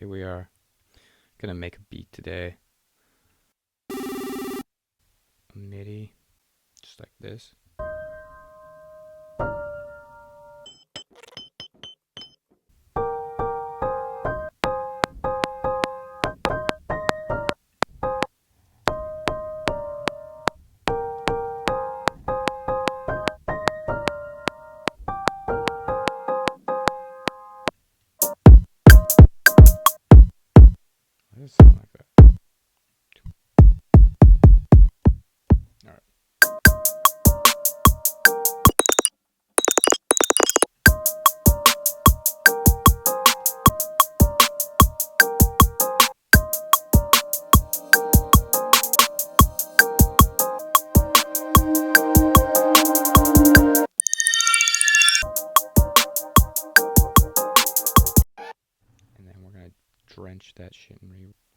Here we are, gonna make a beat today. A MIDI, just like this. Why does it sound like that? Alright. And then we're gonna drench that shit in reverb.